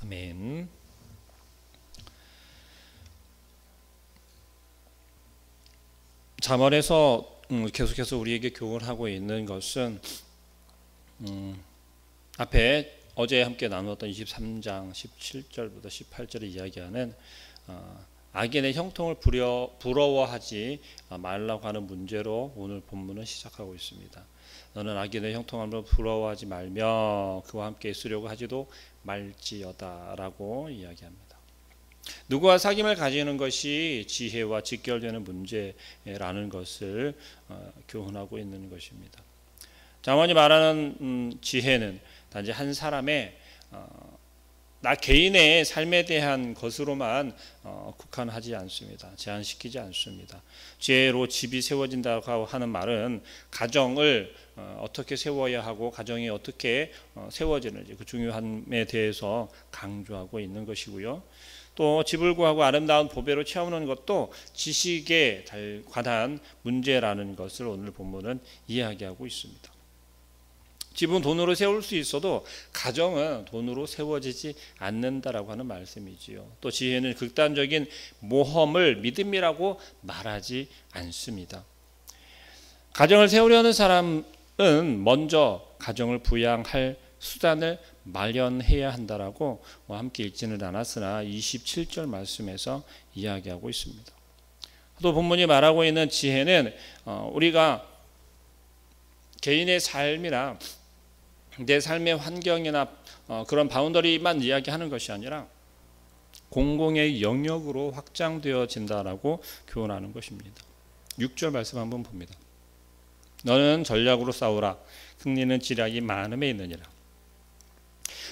아멘. 잠언에서 계속해서 우리에게 교훈하고 있는 것은 앞에 어제 함께 나누었던 23장 17절부터 18절에 이야기하는 악인의 형통을 부러워하지 말라고 하는 문제로 오늘 본문은 시작하고 있습니다. 너는 악인의 형통함을 부러워하지 말며 그와 함께 있으려고 하지도 말지어다라고 이야기합니다. 누구와 사귐을 가지는 것이 지혜와 직결되는 문제라는 것을 교훈하고 있는 것입니다. 잠언이 말하는 지혜는 단지 한 사람의 나 개인의 삶에 대한 것으로만 국한하지 않습니다. 제한시키지 않습니다. 지혜로 집이 세워진다고 하는 말은 가정을 어떻게 세워야 하고 가정이 어떻게 세워지는지 그 중요함에 대해서 강조하고 있는 것이고요. 또 집을 구하고 아름다운 보배로 채우는 것도 지식에 관한 문제라는 것을 오늘 본문은 이야기하고 있습니다. 집은 돈으로 세울 수 있어도 가정은 돈으로 세워지지 않는다라고 하는 말씀이지요. 또 지혜는 극단적인 모험을 믿음이라고 말하지 않습니다. 가정을 세우려는 사람은 먼저 가정을 부양할 수단을 마련해야 한다라고 함께 읽지는 않았으나 27절 말씀에서 이야기하고 있습니다. 또 본문이 말하고 있는 지혜는 우리가 개인의 삶이나 내 삶의 환경이나 그런 바운더리만 이야기하는 것이 아니라 공공의 영역으로 확장되어진다라고 교훈하는 것입니다. 6절 말씀 한번 봅니다. 너는 전략으로 싸우라. 승리는 지략이 많음에 있느니라.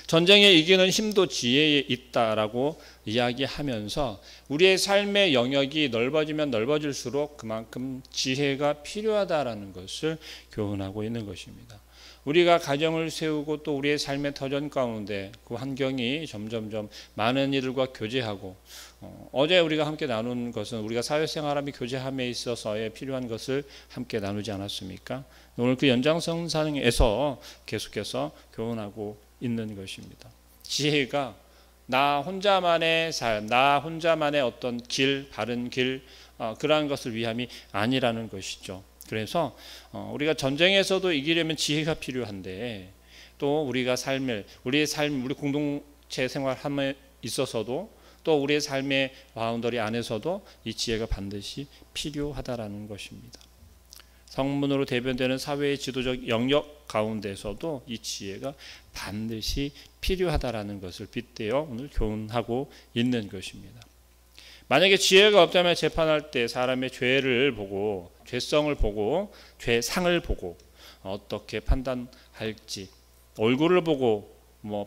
전쟁에 이기는 힘도 지혜에 있다라고 이야기하면서 우리의 삶의 영역이 넓어지면 넓어질수록 그만큼 지혜가 필요하다라는 것을 교훈하고 있는 것입니다. 우리가 가정을 세우고 또 우리의 삶의 터전 가운데 그 환경이 점점점 많은 이들과 교제하고 어제 우리가 함께 나눈 것은 우리가 사회생활함이 교제함에 있어서의 필요한 것을 함께 나누지 않았습니까? 오늘 그 연장선상에서 계속해서 교훈하고 있는 것입니다. 지혜가 나 혼자만의 삶, 나 혼자만의 어떤 길, 바른 길 그러한 것을 위함이 아니라는 것이죠. 그래서 우리가 전쟁에서도 이기려면 지혜가 필요한데 또 우리가 우리의 삶, 우리 공동체 생활함에 있어서도 또 우리의 삶의 바운더리 안에서도 이 지혜가 반드시 필요하다라는 것입니다. 성문으로 대변되는 사회의 지도적 영역 가운데서도 이 지혜가 반드시 필요하다라는 것을 빗대어 오늘 교훈하고 있는 것입니다. 만약에 지혜가 없다면 재판할 때 사람의 죄를 보고 죄성을 보고 죄상을 보고 어떻게 판단할지 얼굴을 보고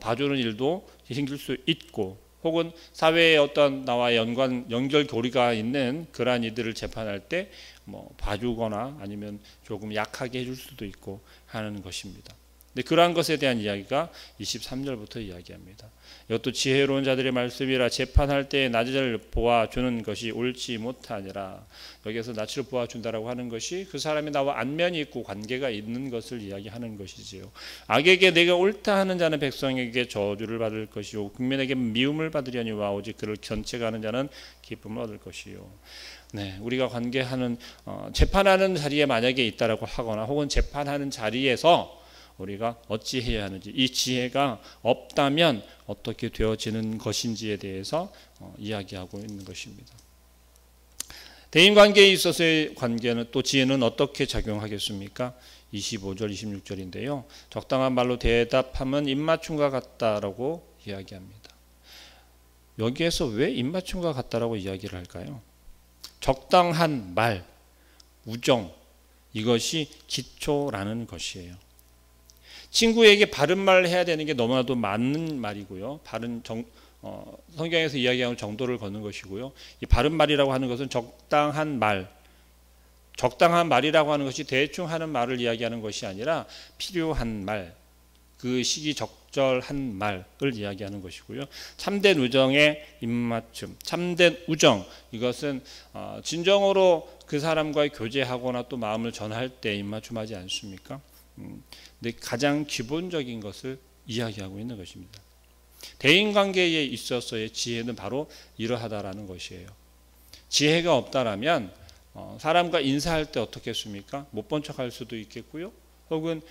봐주는 일도 생길 수 있고 혹은 사회에 어떤 나와 연결고리가 있는 그러한 이들을 재판할 때 봐주거나 아니면 조금 약하게 해줄 수도 있고 하는 것입니다. 근데 그러한 것에 대한 이야기가 23절부터 이야기합니다. 이것도 지혜로운 자들의 말씀이라 재판할 때 낯을 보아주는 것이 옳지 못하니라. 여기에서 낯을 보아준다라고 하는 것이 그 사람이 나와 안면이 있고 관계가 있는 것을 이야기하는 것이지요. 악에게 내가 옳다 하는 자는 백성에게 저주를 받을 것이요 국민에게 미움을 받으려니와 오직 그를 견책하는 자는 기쁨을 얻을 것이요. 네, 우리가 관계하는 재판하는 자리에 만약에 있다라고 하거나 혹은 재판하는 자리에서 우리가 어찌해야 하는지 이 지혜가 없다면 어떻게 되어지는 것인지에 대해서 이야기하고 있는 것입니다. 대인관계에 있어서의 관계는 또 지혜는 어떻게 작용하겠습니까? 25절 26절인데요. 적당한 말로 대답하면 입맞춤과 같다라고 이야기합니다. 여기에서 왜 입맞춤과 같다라고 이야기를 할까요? 적당한 말, 우정 이것이 기초라는 것이에요. 친구에게 바른 말을 해야 되는 게 너무나도 맞는 말이고요. 성경에서 이야기하는 정도를 걷는 것이고요. 이 바른 말이라고 하는 것은 적당한 말이라고 하는 것이 대충 하는 말을 이야기하는 것이 아니라 필요한 말, 그 시기 적절한 말을 이야기하는 것이고요. 참된 우정의 입맞춤, 참된 우정 이것은 진정으로 그 사람과의 교제하거나 또 마음을 전할 때 입맞춤하지 않습니까? 근데 가장 기본적인 것을 이야기하고 있는 것입니다. 대인관계에 있어서의 지혜는 바로 이러하다라는 것이에요. 지혜가 없다라면 사람과 인사할 때 어떻게 했습니까? 못 본 척할 수도 있겠고요. 혹은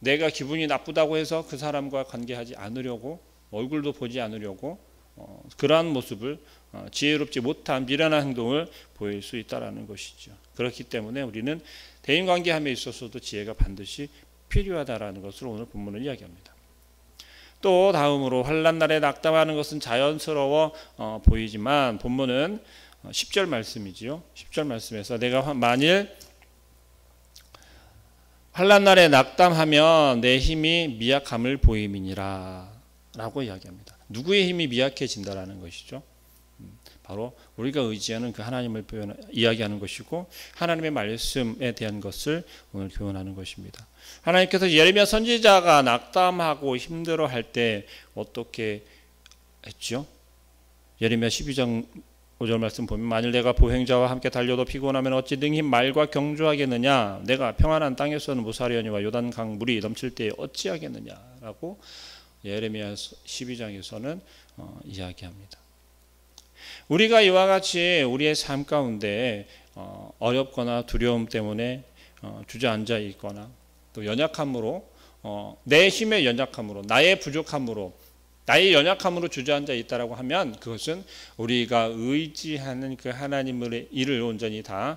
내가 기분이 나쁘다고 해서 그 사람과 관계하지 않으려고, 얼굴도 보지 않으려고 그러한 모습을, 지혜롭지 못한 미련한 행동을 보일 수 있다라는 것이죠. 그렇기 때문에 우리는 대인관계함에 있어서도 지혜가 반드시 필요하다라는 것을 오늘 본문은 이야기합니다. 또 다음으로 환난 날에 낙담하는 것은 자연스러워 보이지만 본문은 10절 말씀이지요. 10절 말씀에서 내가 만일 환난 날에 낙담하면 내 힘이 미약함을 보임이니라 라고 이야기합니다. 누구의 힘이 미약해진다라는 것이죠. 바로 우리가 의지하는 그 하나님을 이야기하는 것이고 하나님의 말씀에 대한 것을 오늘 교훈하는 것입니다. 하나님께서 예레미야 선지자가 낙담하고 힘들어할 때 어떻게 했죠? 예레미야 12장 5절 말씀 보면 만일 내가 보행자와 함께 달려도 피곤하면 어찌 능히 말과 경주하겠느냐, 내가 평안한 땅에서는 무사려니와 요단강 물이 넘칠 때에 어찌하겠느냐라고 예레미야 12장에서는 이야기합니다. 우리가 이와 같이 우리의 삶 가운데 어렵거나 두려움 때문에 주저앉아 있거나 또 연약함으로, 내 힘의 연약함으로, 나의 부족함으로, 나의 연약함으로 주저앉아 있다라고 하면 그것은 우리가 의지하는 그 하나님의 일을 온전히 다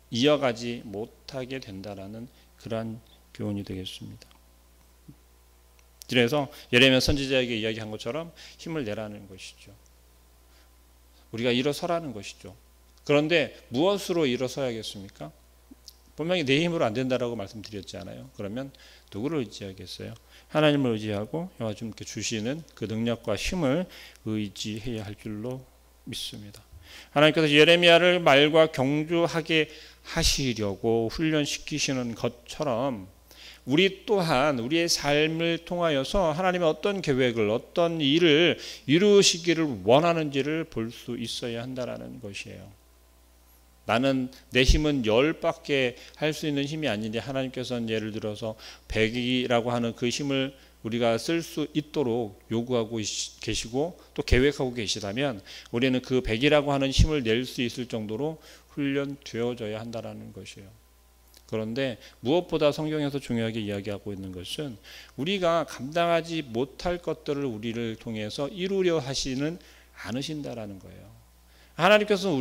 이어가지 못하게 된다라는 그러한 교훈이 되겠습니다. 그래서 예레미야 선지자에게 이야기한 것처럼 힘을 내라는 것이죠. 우리가 일어서라는 것이죠. 그런데 무엇으로 일어서야겠습니까? 분명히 내 힘으로 안 된다라고 말씀드렸잖아요. 그러면 누구를 의지하겠어요? 하나님을 의지하고 여호와 주님께 주시는 그 능력과 힘을 의지해야 할 줄로 믿습니다. 하나님께서 예레미야를 말과 경주하게 하시려고 훈련시키시는 것처럼 우리 또한 우리의 삶을 통하여서 하나님의 어떤 계획을, 어떤 일을 이루시기를 원하는지를 볼 수 있어야 한다는 것이에요. 나는 내 힘은 10밖에 할 수 있는 힘이 아닌데 하나님께서는 예를 들어서 100이라고 하는 그 힘을 우리가 쓸 수 있도록 요구하고 계시고 또 계획하고 계시다면 우리는 그 100이라고 하는 힘을 낼 수 있을 정도로 훈련되어져야 한다는 것이에요. 그런데 무엇보다 성경에서 중요하게 이야기하고 있는 것은 우리가 감당하지 못할 것들을 우리를 통해서 이루려 하시는 않으신다라는 거예요. 하나님께서는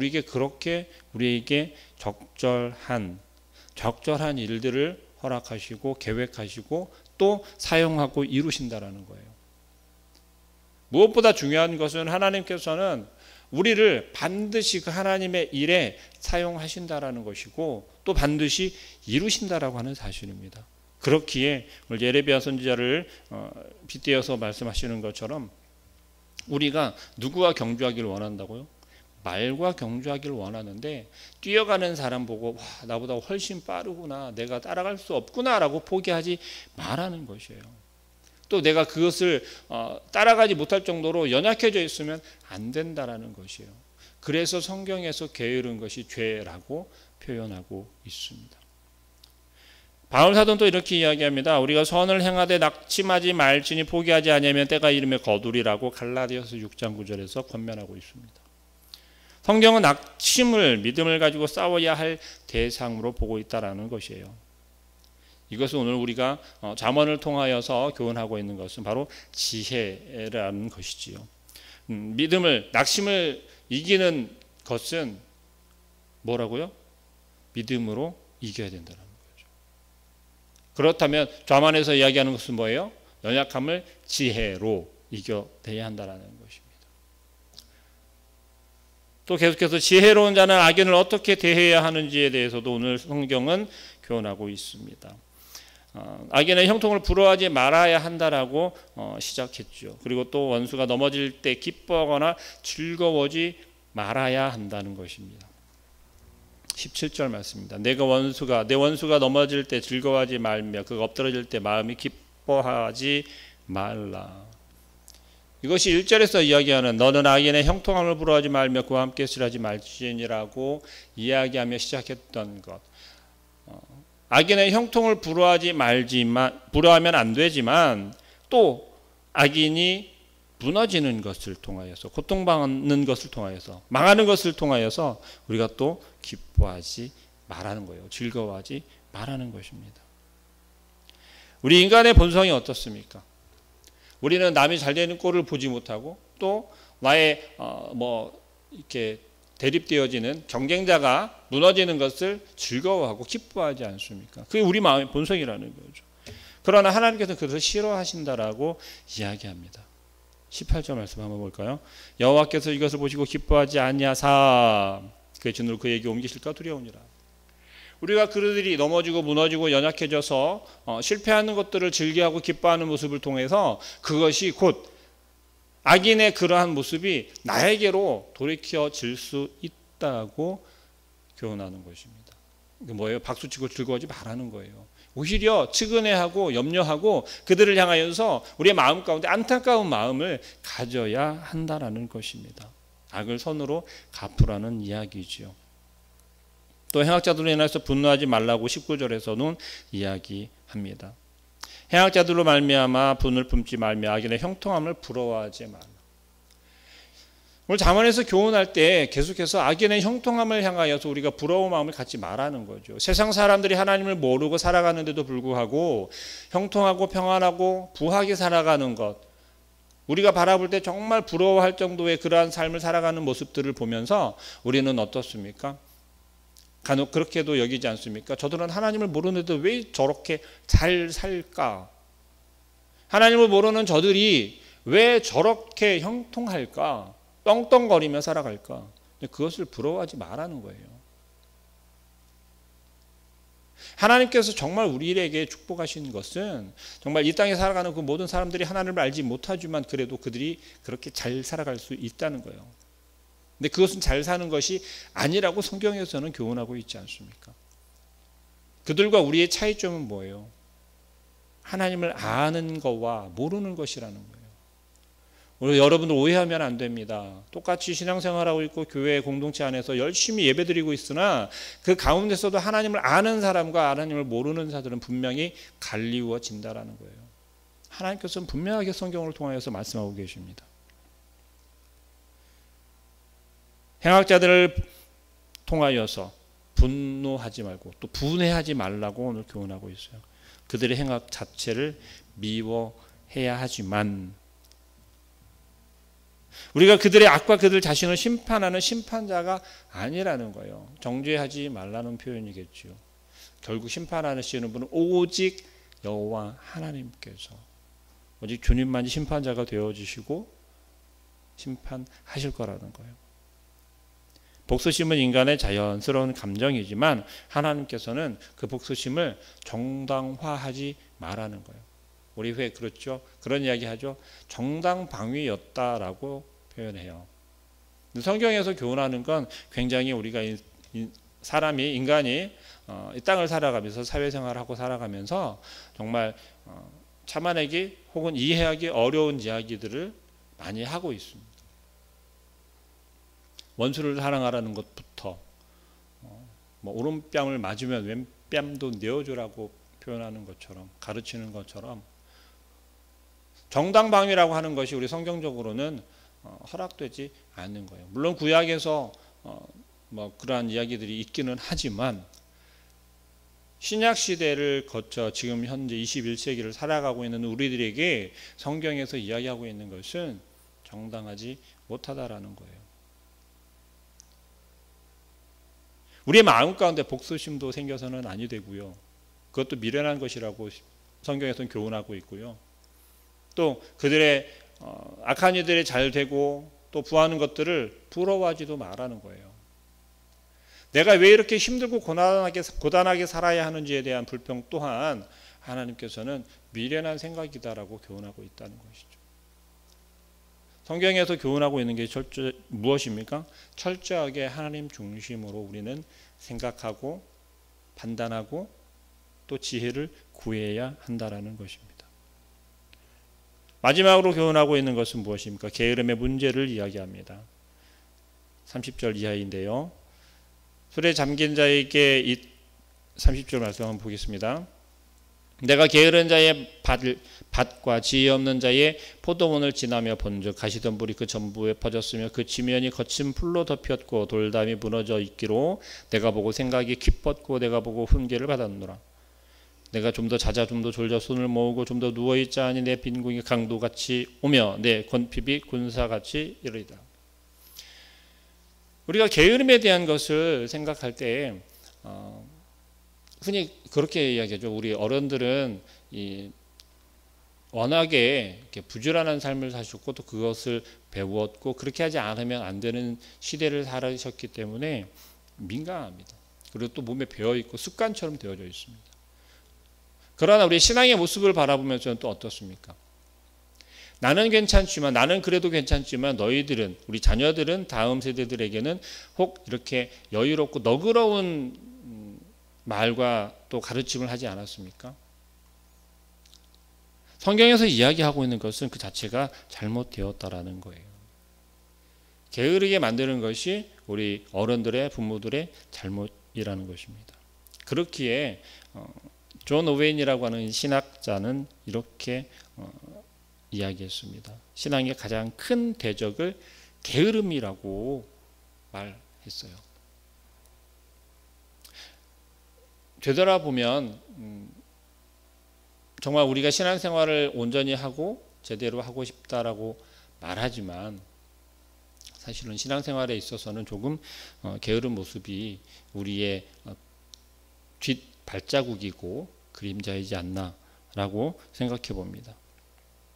우리에게 적절한 일들을 허락하시고 계획하시고 또 사용하고 이루신다라는 거예요. 무엇보다 중요한 것은 하나님께서는 우리를 반드시 그 하나님의 일에 사용하신다라는 것이고 또 반드시 이루신다라고 하는 사실입니다. 그렇기에 예레미야 선지자를 빗대어서 말씀하시는 것처럼 우리가 누구와 경주하기를 원한다고요? 말과 경주하기를 원하는데 뛰어가는 사람 보고 와, 나보다 훨씬 빠르구나, 내가 따라갈 수 없구나라고 포기하지 말라는 것이에요. 또 내가 그것을 따라가지 못할 정도로 연약해져 있으면 안 된다라는 것이에요. 그래서 성경에서 게으른 것이 죄라고 표현하고 있습니다. 바울 사도는 이렇게 이야기합니다. 우리가 선을 행하되 낙심하지 말지니 포기하지 아니하면 때가 이르면 거두리라고 갈라디아서 6장 9절에서 권면하고 있습니다. 성경은 낙심을, 믿음을 가지고 싸워야 할 대상으로 보고 있다라는 것이에요. 이것은 오늘 우리가 잠언을 통하여서 교훈하고 있는 것은 바로 지혜라는 것이지요. 낙심을 이기는 것은 뭐라고요? 믿음으로 이겨야 된다는 거죠. 그렇다면 잠언에서 이야기하는 것은 뭐예요? 연약함을 지혜로 이겨내야 한다는 것입니다. 또 계속해서 지혜로운 자는 악인을 어떻게 대해야 하는지에 대해서도 오늘 성경은 교훈하고 있습니다. 악인의 형통을 부러워하지 말아야 한다라고 시작했죠. 그리고 또 원수가 넘어질 때 기뻐하거나 즐거워하지 말아야 한다는 것입니다. 17절 말씀입니다. 내 원수가 넘어질 때 즐거워하지 말며 그가 엎드러질 때 마음이 기뻐하지 말라. 이것이 1절에서 이야기하는 너는 악인의 형통함을 부러워하지 말며 그와 함께 술하지 말지니라고 이야기하며 시작했던 것. 악인의 형통을 부러워하면 안 되지만 또 악인이 무너지는 것을 통하여서, 고통받는 것을 통하여서, 망하는 것을 통하여서 우리가 또 기뻐하지 말하는 거예요. 즐거워하지 말하는 것입니다. 우리 인간의 본성이 어떻습니까? 우리는 남이 잘 되는 꼴을 보지 못하고 또 나의 이렇게 대립되어지는 경쟁자가 무너지는 것을 즐거워하고 기뻐하지 않습니까? 그게 우리 마음의 본성이라는 거죠. 그러나 하나님께서 그것을 싫어하신다라고 이야기합니다. 18절 말씀 한번 볼까요? 여호와께서 이것을 보시고 기뻐하지 아니하사 그의 진노를 그에게 옮기실까 두려우니라. 우리가 그들이 넘어지고 무너지고 연약해져서 실패하는 것들을 즐겨하고 기뻐하는 모습을 통해서 그것이 곧 악인의 그러한 모습이 나에게로 돌이켜질 수 있다고 교훈하는 것입니다. 뭐예요? 박수치고 즐거워하지 말라는 거예요. 오히려 측은해하고 염려하고 그들을 향하여서 우리의 마음 가운데 안타까운 마음을 가져야 한다라는 것입니다. 악을 선으로 갚으라는 이야기지요. 또 행악자들로 인해서 분노하지 말라고 19절에서는 이야기합니다. 행악자들로 말미암아 분을 품지 말며 악인의 형통함을 부러워하지 말라. 오늘 잠언에서 교훈할 때 계속해서 악인의 형통함을 향하여서 우리가 부러운 마음을 갖지 말라는 거죠. 세상 사람들이 하나님을 모르고 살아가는데도 불구하고 형통하고 평안하고 부하게 살아가는 것, 우리가 바라볼 때 정말 부러워할 정도의 그러한 삶을 살아가는 모습들을 보면서 우리는 어떻습니까? 간혹 그렇게도 여기지 않습니까? 저들은 하나님을 모르는데도 왜 저렇게 잘 살까? 하나님을 모르는 저들이 왜 저렇게 형통할까? 떵떵거리며 살아갈까? 그것을 부러워하지 말라는 거예요. 하나님께서 정말 우리에게 축복하신 것은 정말 이 땅에 살아가는 그 모든 사람들이 하나님을 알지 못하지만 그래도 그들이 그렇게 잘 살아갈 수 있다는 거예요. 근데 그것은 잘 사는 것이 아니라고 성경에서는 교훈하고 있지 않습니까? 그들과 우리의 차이점은 뭐예요? 하나님을 아는 것과 모르는 것이라는 거예요. 우리 여러분들 오해하면 안 됩니다. 똑같이 신앙생활하고 있고 교회 공동체 안에서 열심히 예배드리고 있으나 그 가운데서도 하나님을 아는 사람과 하나님을 모르는 자들은 분명히 갈리워진다라는 거예요. 하나님께서는 분명하게 성경을 통하여서 말씀하고 계십니다. 행악자들을 통하여서 분노하지 말고 또 분해하지 말라고 오늘 교훈하고 있어요. 그들의 행악 자체를 미워해야 하지만 우리가 그들의 악과 그들 자신을 심판하는 심판자가 아니라는 거예요. 정죄하지 말라는 표현이겠죠. 결국 심판하시는 분은 오직 여호와 하나님께서, 오직 주님만이 심판자가 되어주시고 심판하실 거라는 거예요. 복수심은 인간의 자연스러운 감정이지만 하나님께서는 그 복수심을 정당화하지 말라는 거예요. 우리 왜 그렇죠? 그런 이야기 하죠. 정당방위였다라고 표현해요. 성경에서 교훈하는 건 굉장히 우리가 인간이 이 땅을 살아가면서 사회생활하고 살아가면서 정말 참아내기 혹은 이해하기 어려운 이야기들을 많이 하고 있습니다. 원수를 사랑하라는 것부터 오른뺨을 맞으면 왼뺨도 내어주라고 표현하는 것처럼, 가르치는 것처럼 정당방위라고 하는 것이 우리 성경적으로는 허락되지 않는 거예요. 물론 구약에서 그러한 이야기들이 있기는 하지만 신약 시대를 거쳐 지금 현재 21세기를 살아가고 있는 우리들에게 성경에서 이야기하고 있는 것은 정당하지 못하다라는 거예요. 우리의 마음 가운데 복수심도 생겨서는 아니 되고요. 그것도 미련한 것이라고 성경에서는 교훈하고 있고요. 또 그들의 악한 이들이 잘 되고 또 부하는 것들을 부러워하지도 말라는 거예요. 내가 왜 이렇게 힘들고 고단하게 살아야 하는지에 대한 불평 또한 하나님께서는 미련한 생각이다라고 교훈하고 있다는 것이죠. 성경에서 교훈하고 있는 게 무엇입니까? 철저하게 하나님 중심으로 우리는 생각하고 판단하고 또 지혜를 구해야 한다라는 것입니다. 마지막으로 교훈하고 있는 것은 무엇입니까? 게으름의 문제를 이야기합니다. 30절 이하인데요. 술에 잠긴 자에게 이 30절 말씀 한번 보겠습니다. 내가 게으른 자의 밭과 지혜 없는 자의 포도원을 지나며 본즉 가시던 불이 그 전부에 퍼졌으며 그 지면이 거친 풀로 덮였고 돌담이 무너져 있기로 내가 보고 생각이 깊었고 내가 보고 훈계를 받았노라. 내가 좀 더 자자 좀 더 졸자 손을 모으고 좀 더 누워있자 하니 내 빈궁이 강도같이 오며 내 권핍이 군사같이 이르리다. 우리가 게으름에 대한 것을 생각할 때 흔히 그렇게 이야기하죠. 우리 어른들은 워낙에 이렇게 부지런한 삶을 사셨고 또 그것을 배웠고 그렇게 하지 않으면 안 되는 시대를 살아셨기 때문에 민감합니다. 그리고 또 몸에 배어있고 습관처럼 되어져 있습니다. 그러나 우리 신앙의 모습을 바라보면서는 또 어떻습니까? 나는 괜찮지만 나는 그래도 괜찮지만 너희들은 우리 자녀들은 다음 세대들에게는 혹 이렇게 여유롭고 너그러운 말과 또 가르침을 하지 않았습니까? 성경에서 이야기하고 있는 것은 그 자체가 잘못되었다라는 거예요. 게으르게 만드는 것이 우리 어른들의 부모들의 잘못이라는 것입니다. 그렇기에 존 오웬이라고 하는 신학자는 이렇게 이야기했습니다. 신앙의 가장 큰 대적을 게으름이라고 말했어요. 되돌아보면 정말 우리가 신앙생활을 온전히 하고 제대로 하고 싶다라고 말하지만 사실은 신앙생활에 있어서는 조금 게으른 모습이 우리의 뒷 발자국이고 그림자이지 않나라고 생각해 봅니다.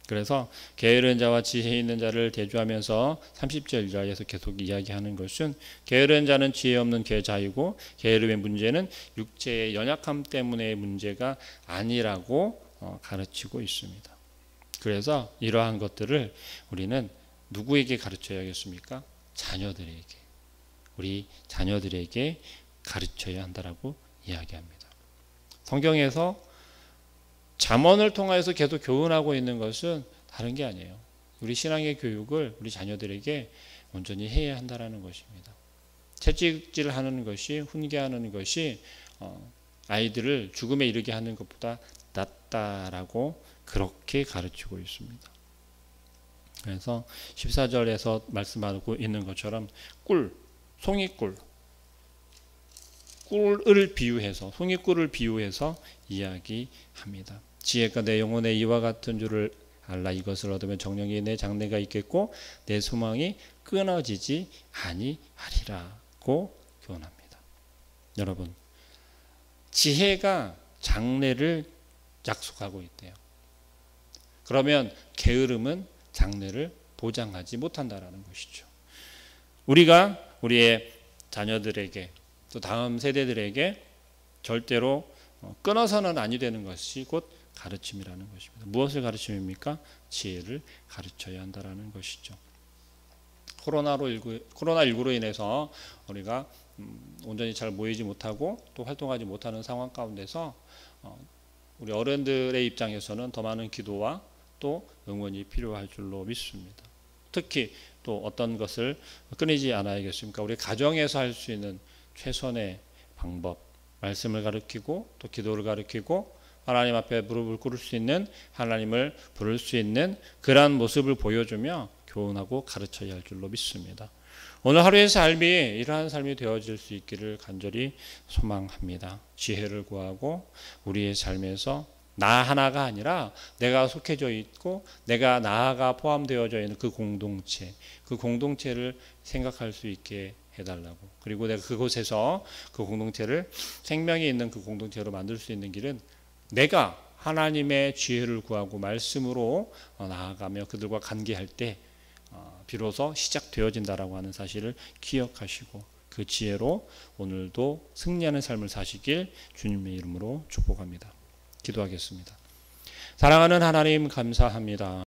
그래서 게으른 자와 지혜 있는 자를 대조하면서 30절 이하에서 계속 이야기하는 것은 게으른 자는 지혜 없는 계자이고 게으름의 문제는 육체의 연약함 때문의 문제가 아니라고 가르치고 있습니다. 그래서 이러한 것들을 우리는 누구에게 가르쳐야겠습니까? 자녀들에게, 우리 자녀들에게 가르쳐야 한다라고 이야기합니다. 성경에서 잠언을 통해서 계속 교훈하고 있는 것은 다른 게 아니에요. 우리 신앙의 교육을 우리 자녀들에게 온전히 해야 한다는 것입니다. 채찍질을 하는 것이, 훈계하는 것이 아이들을 죽음에 이르게 하는 것보다 낫다라고 그렇게 가르치고 있습니다. 그래서 14절에서 말씀하고 있는 것처럼 송이꿀 꿀을 비유해서 송이꿀을 비유해서 이야기합니다. 지혜가 내 영혼에 이와 같은 줄을 알라. 이것을 얻으면 정령이 내 장래가 있겠고 내 소망이 끊어지지 아니하리라고 교훈합니다. 여러분, 지혜가 장래를 약속하고 있대요. 그러면 게으름은 장래를 보장하지 못한다라는 것이죠. 우리가 우리의 자녀들에게 또 다음 세대들에게 절대로 끊어서는 아니 되는 것이 곧 가르침이라는 것입니다. 무엇을 가르침입니까? 지혜를 가르쳐야 한다는 것이죠. 코로나19로 인해서 우리가 온전히 잘 모이지 못하고 또 활동하지 못하는 상황 가운데서 우리 어른들의 입장에서는 더 많은 기도와 또 응원이 필요할 줄로 믿습니다. 특히 또 어떤 것을 끊이지 않아야겠습니까? 우리 가정에서 할 수 있는 최선의 방법, 말씀을 가르치고 또 기도를 가르치고 하나님 앞에 무릎을 꿇을 수 있는, 하나님을 부를 수 있는 그러한 모습을 보여주며 교훈하고 가르쳐야 할 줄로 믿습니다. 오늘 하루의 삶이 이러한 삶이 되어질 수 있기를 간절히 소망합니다. 지혜를 구하고 우리의 삶에서 나 하나가 아니라 내가 속해져 있고 내가 나아가 포함되어져 있는 그 공동체를 생각할 수 있게 해달라고. 그리고 내가 그곳에서 그 공동체를 생명이 있는 그 공동체로 만들 수 있는 길은 내가 하나님의 지혜를 구하고 말씀으로 나아가며 그들과 관계할 때 비로소 시작되어진다라고 하는 사실을 기억하시고 그 지혜로 오늘도 승리하는 삶을 사시길 주님의 이름으로 축복합니다. 기도하겠습니다. 사랑하는 하나님 감사합니다.